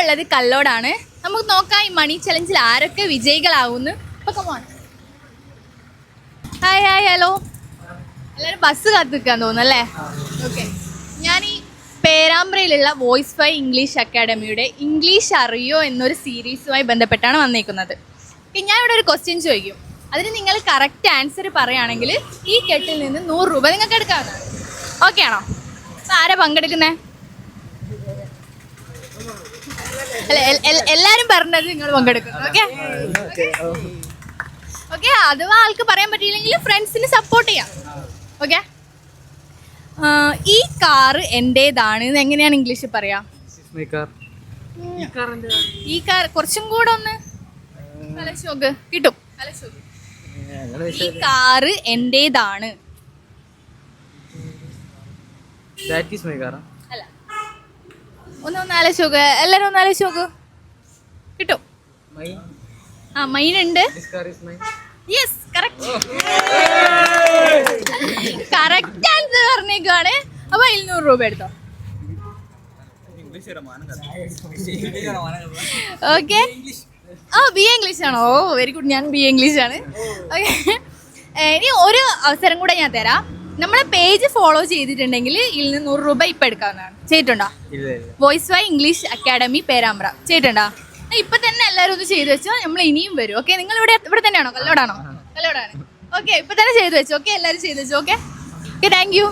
ഉള്ളത് കല്ലോടാണ്. നമുക്ക് നോക്കാം ഈ മണി ചലഞ്ചിൽ ആരൊക്കെ വിജയികളാവുന്നു. Hi hi hello. എല്ലാവരും ബസ് കാത്ത് നിൽക്കാൻ തോന്നുന്നല്ലേ? ഓക്കെ. ഞാൻ ഈ പേരാമ്പ്രയിലുള്ള വോയിസ് ഫൈ ഇംഗ്ലീഷ് അക്കാഡമിയുടെ ഇംഗ്ലീഷ് അറിയോ എന്നൊരു സീരീസുമായി ബന്ധപ്പെട്ടാണ് വന്നേക്കുന്നത്. ഞാൻ ഇവിടെ ഒരു ക്വസ്റ്റ്യൻ ചോദിക്കും. അതിന് നിങ്ങൾ കറക്റ്റ് ആൻസർ പറയുകയാണെങ്കിൽ ഈ കെട്ടിൽ നിന്ന് 100 രൂപ നിങ്ങൾക്ക് എടുക്കാവുന്നതാണ്. ഓക്കെ ആണോ? അപ്പോൾ ആരാ പങ്കെടുക്കുന്നത്? അല്ല, എല്ലാവരും പറഞ്ഞത് നിങ്ങൾ പങ്കെടുക്കുന്നു. Okay okay. അഥവാ ആൾക്ക് പറയാൻ പറ്റിയില്ലെങ്കിൽ ഫ്രണ്ട്സിന് സപ്പോർട്ട് ചെയ്യാം. ഓക്കെ. ഈ കാറ് എൻ്റേതാണ് എങ്ങനെയാണ് ഇംഗ്ലീഷിൽ പറയാ? ഈ കാർ കുറച്ചും കൂടെ ഒന്ന് ആലോചിച്ച് കിട്ടും. ഈ കാറ് എൻ്റേതാണ്. അല്ല, ഒന്ന് ആലോചിച്ച് നോക്ക്. എല്ലാരും ഒന്ന് ആലോചിച്ച് നോക്ക്. കിട്ടും. മൈനുണ്ട്. യെസ്, കറക്റ്റ് ആൻസർ പറഞ്ഞേക്കാണ്. അപ്പൊ 200 രൂപ എടുത്തോ. ഓക്കെ. ബി എ ഇംഗ്ലീഷ് ആണോ? Oh very good. ഞാൻ ബി എ ഇംഗ്ലീഷ് ആണ്. ഓക്കെ. ഇനി ഒരു അവസരം കൂടെ ഞാൻ തരാം. നമ്മളെ പേജ് ഫോളോ ചെയ്തിട്ടുണ്ടെങ്കിൽ 100 രൂപ ഇപ്പൊ എടുക്കാവുന്നതാണ്. ചെയ്തിട്ടുണ്ടോ? Voice fi English academy Perambra ചെയ്തിട്ടുണ്ടോ? ഇപ്പൊ തന്നെ എല്ലാവരും ഒന്ന് ചെയ്തു വെച്ചോ. നമ്മൾ ഇനിയും വരും. ഓക്കെ. നിങ്ങൾ ഇവിടെ തന്നെയാണോ? കല്ലോടാണ്. ഓക്കെ. ഇപ്പൊ തന്നെ ചെയ്തു വെച്ചോ. ഓക്കെ. എല്ലാവരും ചെയ്തു വെച്ചോ. ഓക്കെ. Thank you.